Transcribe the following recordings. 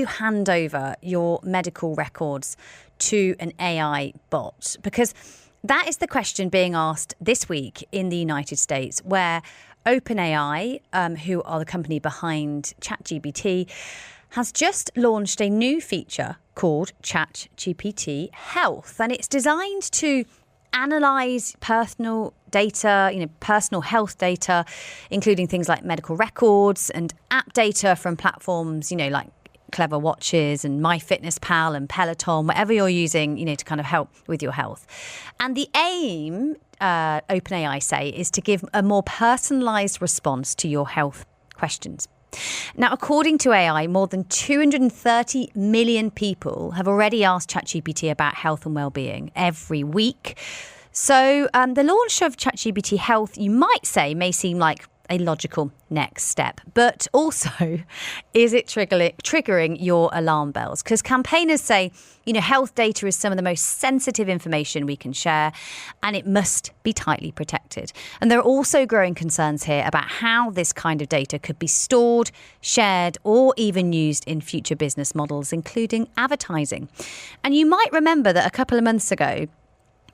you hand over your medical records to an AI bot? Because that is the question being asked this week in the United States, where OpenAI, who are the company behind ChatGPT, has just launched a new feature called ChatGPT Health. And it's designed to analyze personal data, personal health data, including things like medical records and app data from platforms, like Clever Watches and MyFitnessPal and Peloton, whatever you're using, to kind of help with your health. And the aim, OpenAI say, is to give a more personalized response to your health questions. Now, according to AI, more than 230 million people have already asked ChatGPT about health and well-being every week. So the launch of ChatGPT Health, you might say, may seem like a logical next step. But also, is it triggering your alarm bells? Because campaigners say, health data is some of the most sensitive information we can share, and it must be tightly protected. And there are also growing concerns here about how this kind of data could be stored, shared, or even used in future business models, including advertising. And you might remember that a couple of months ago,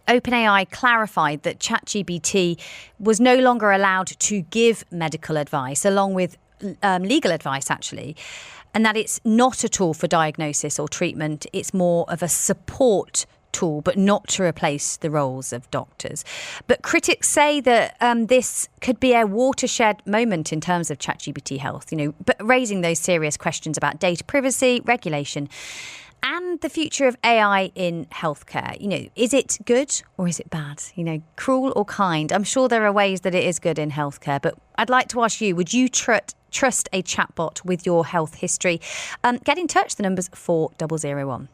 OpenAI clarified that ChatGPT was no longer allowed to give medical advice, along with legal advice, actually, and that it's not a tool for diagnosis or treatment. It's more of a support tool, but not to replace the roles of doctors. But critics say that this could be a watershed moment in terms of ChatGPT Health, but raising those serious questions about data privacy, regulation, and the future of AI in healthcare. Is it good or is it bad? Cruel or kind? I'm sure there are ways that it is good in healthcare, but I'd like to ask you, would you trust a chatbot with your health history? Get in touch. The number's 4001.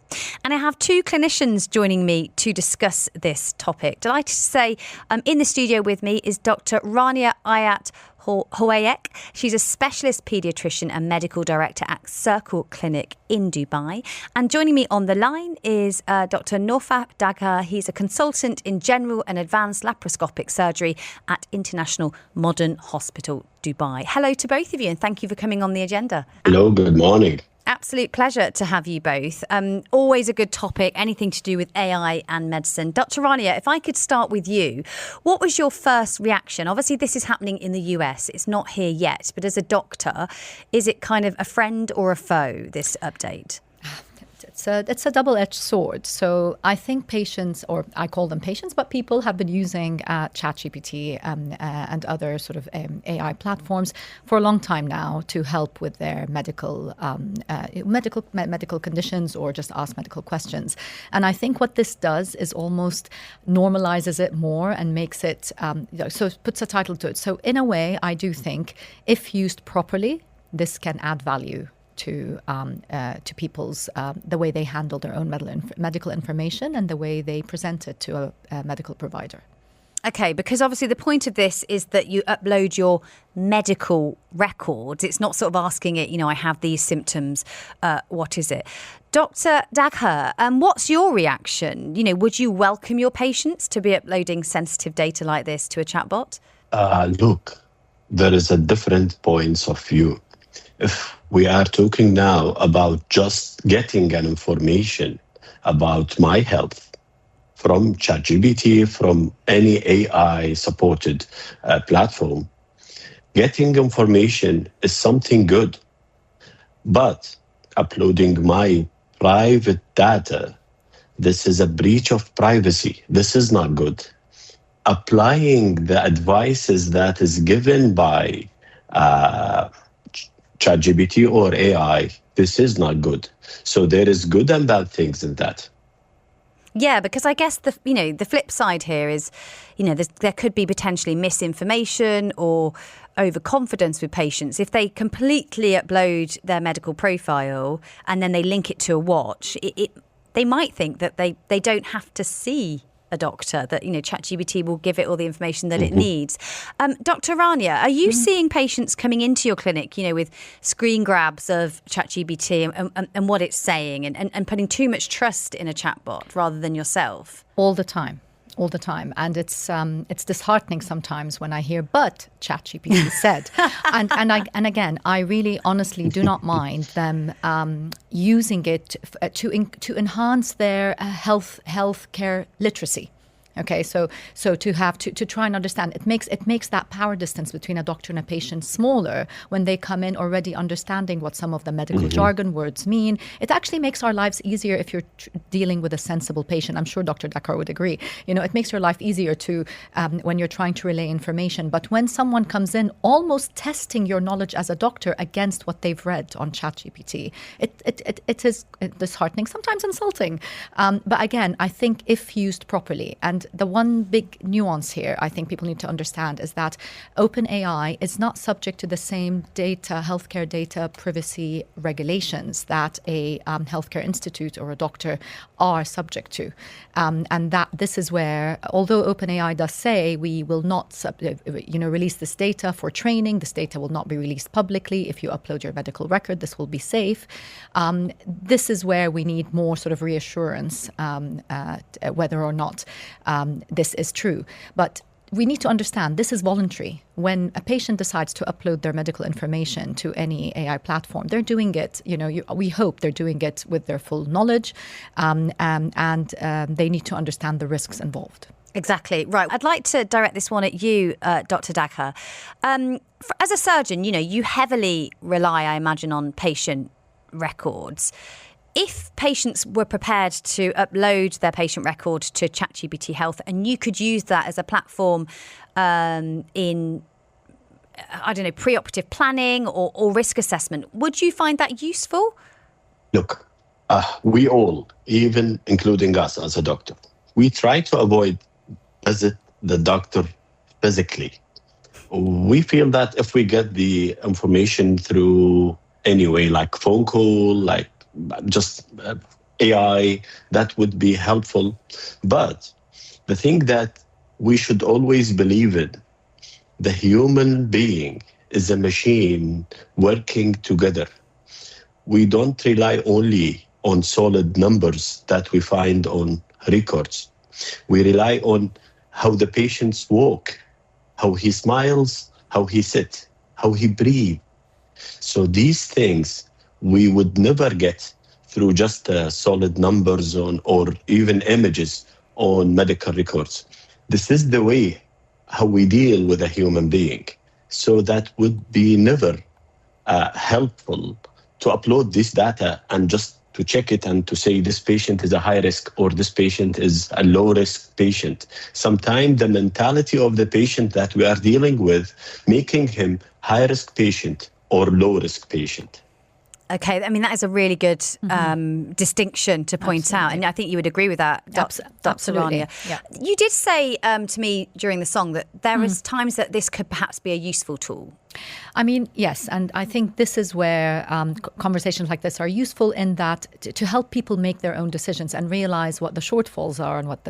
And I have two clinicians joining me to discuss this topic. Delighted to say in the studio with me is Dr. Rania Ayat Hoayek. She's a specialist paediatrician and medical director at Circle Clinic in Dubai. And joining me on the line is Dr. Nawaf Dagher. He's a consultant in general and advanced laparoscopic surgery at International Modern Hospital, Dubai. Hello to both of you, and thank you for coming on the agenda. Hello, good morning. Absolute pleasure to have you both. Always a good topic, anything to do with AI and medicine. Dr. Rania, if I could start with you, what was your first reaction? Obviously, this is happening in the US. It's not here yet. But as a doctor, is it kind of a friend or a foe, this update? It's a double-edged sword. So I think patients, or I call them patients, but people have been using ChatGPT and other sort of AI platforms for a long time now to help with their medical conditions or just ask medical questions. And I think what this does is almost normalizes it more and makes it, so it puts a title to it. So in a way, I do think if used properly, this can add value to people's the way they handle their own medical information and the way they present it to a medical provider. Okay, because obviously the point of this is that you upload your medical records. It's not sort of asking it, I have these symptoms, what is it? Dr. Dagher, what's your reaction? Would you welcome your patients to be uploading sensitive data like this to a chatbot? Look, there is a different points of view. If we are talking now about just getting an information about my health from ChatGPT, from any AI-supported platform, getting information is something good. But uploading my private data, this is a breach of privacy. This is not good. Applying the advices that is given by ChatGPT or AI, this is not good. So there is good and bad things in that. Yeah, because I guess the flip side here is, there could be potentially misinformation or overconfidence with patients if they completely upload their medical profile and then they link it to a watch. They might think that they don't have to see a doctor, that ChatGPT will give it all the information that it needs. Dr. Rania, are you seeing patients coming into your clinic, with screen grabs of ChatGPT and what it's saying and putting too much trust in a chatbot rather than yourself? All the time. all the time. And it's disheartening sometimes when I hear, but ChatGPT said. and again, I really honestly do not mind them using it to enhance their healthcare literacy. Okay, so to try and understand, it makes that power distance between a doctor and a patient smaller when they come in already understanding what some of the medical jargon words mean. It actually makes our lives easier if you're dealing with a sensible patient. I'm sure Dr. Dagher would agree. It makes your life easier to when you're trying to relay information. But when someone comes in almost testing your knowledge as a doctor against what they've read on ChatGPT, it is disheartening, sometimes insulting. But again, I think if used properly, and the one big nuance here I think people need to understand is that OpenAI is not subject to the same healthcare data privacy regulations that a healthcare institute or a doctor are subject to. And that this is where, although OpenAI does say we will not release this data for training, this data will not be released publicly. If you upload your medical record, this will be safe. This is where we need more sort of reassurance whether or not this is true. But we need to understand this is voluntary. When a patient decides to upload their medical information to any AI platform, they're doing it, we hope they're doing it with their full knowledge, and they need to understand the risks involved. Exactly. Right. I'd like to direct this one at you, Dr. Dagher. As a surgeon, you heavily rely, I imagine, on patient records. If patients were prepared to upload their patient record to ChatGPT Health and you could use that as a platform in, preoperative planning or risk assessment, would you find that useful? Look, we all, even including us as a doctor, we try to avoid visit the doctor physically. We feel that if we get the information through any way, like phone call, like just AI, that would be helpful. But the thing that we should always believe in, the human being is a machine working together. We don't rely only on solid numbers that we find on records. We rely on how the patients walk, how he smiles, how he sits, how he breathes. So these things we would never get through just solid numbers or even images on medical records. This is the way how we deal with a human being. So that would be never helpful to upload this data and just to check it and to say this patient is a high risk or this patient is a low risk patient. Sometimes the mentality of the patient that we are dealing with, making him high risk patient or low risk patient. Okay, I mean, that is a really good distinction to point out. And I think you would agree with that, Dr. Rania. Yeah. You did say to me during the song that there is times that this could perhaps be a useful tool. I mean, yes. And I think this is where conversations like this are useful in that to help people make their own decisions and realize what the shortfalls are and what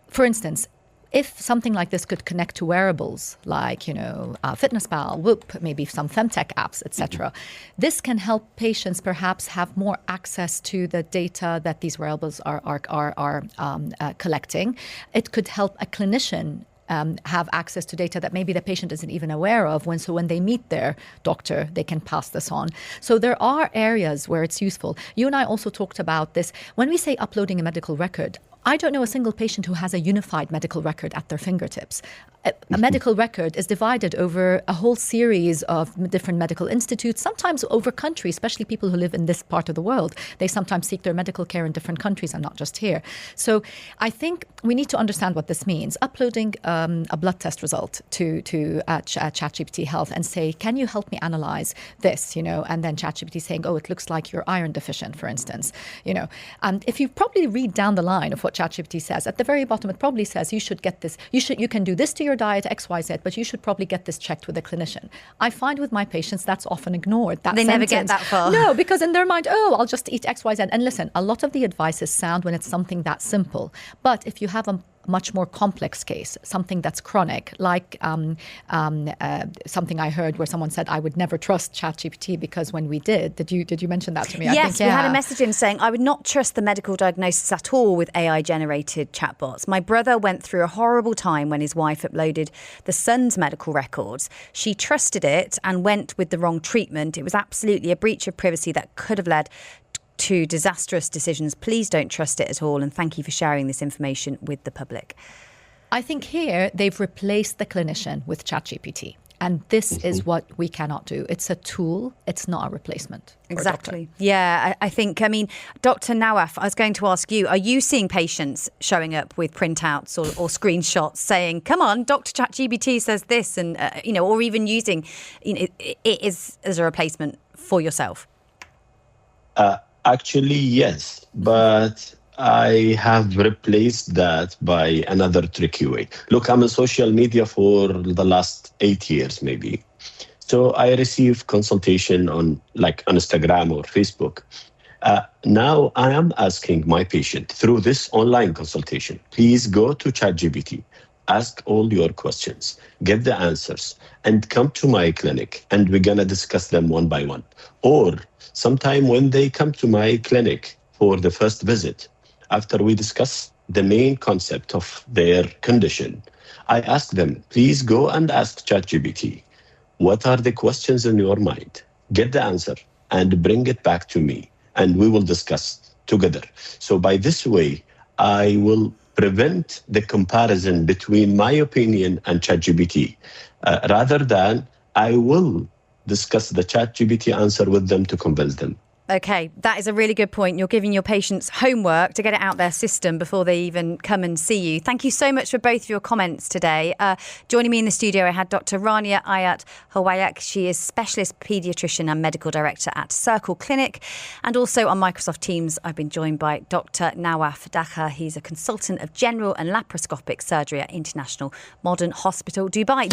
for instance, if something like this could connect to wearables like, FitnessPal, Whoop, maybe some femtech apps, etc., this can help patients perhaps have more access to the data that these wearables are collecting. It could help a clinician have access to data that maybe the patient isn't even aware of. So when they meet their doctor, they can pass this on. So there are areas where it's useful. You and I also talked about this. When we say uploading a medical record, I don't know a single patient who has a unified medical record at their fingertips. A medical record is divided over a whole series of different medical institutes, sometimes over countries, especially people who live in this part of the world. They sometimes seek their medical care in different countries and not just here. So I think we need to understand what this means. Uploading a blood test result to ChatGPT Health and say, can you help me analyze this? And then ChatGPT saying, oh, it looks like you're iron deficient, for instance. And if you probably read down the line of what ChatGPT says, at the very bottom, it probably says you should get this. You can do this to your diet, XYZ, but you should probably get this checked with a clinician. I find with my patients that's often ignored. They never get that far. No, because in their mind, I'll just eat XYZ. And listen, a lot of the advice is sound when it's something that simple. But if you have a much more complex case, something that's chronic, like something I heard where someone said, I would never trust ChatGPT because when we did you mention that to me? Yes, I think, we had a message in saying, I would not trust the medical diagnosis at all with AI-generated chatbots. My brother went through a horrible time when his wife uploaded the son's medical records. She trusted it and went with the wrong treatment. It was absolutely a breach of privacy that could have led to disastrous decisions. Please don't trust it at all. And thank you for sharing this information with the public. I think here they've replaced the clinician with ChatGPT. And this is what we cannot do. It's a tool. It's not a replacement. Exactly. Yeah, I think, Dr. Nawaf, I was going to ask you, are you seeing patients showing up with printouts or screenshots saying, come on, Dr. ChatGPT says this, and, or even using it as a replacement for yourself? Actually, yes, but I have replaced that by another tricky way. Look, I'm in social media for the last 8 years, maybe. So I receive consultation on Instagram or Facebook. Now I am asking my patient through this online consultation, please go to ChatGPT, ask all your questions, get the answers, and come to my clinic, and we're going to discuss them one by one. Or sometime when they come to my clinic for the first visit, after we discuss the main concept of their condition, I ask them, please go and ask ChatGPT, what are the questions in your mind? Get the answer and bring it back to me, and we will discuss together. So by this way, I will prevent the comparison between my opinion and ChatGPT, rather than I will discuss the ChatGPT answer with them to convince them. Okay, that is a really good point. You're giving your patients homework to get it out their system before they even come and see you. Thank you so much for both of your comments today. Joining me in the studio, I had Dr. Rania Ayat Hawayak. She is specialist paediatrician and medical director at Circle Clinic. And also on Microsoft Teams, I've been joined by Dr. Nawaf Dagher. He's a consultant of general and laparoscopic surgery at International Modern Hospital, Dubai.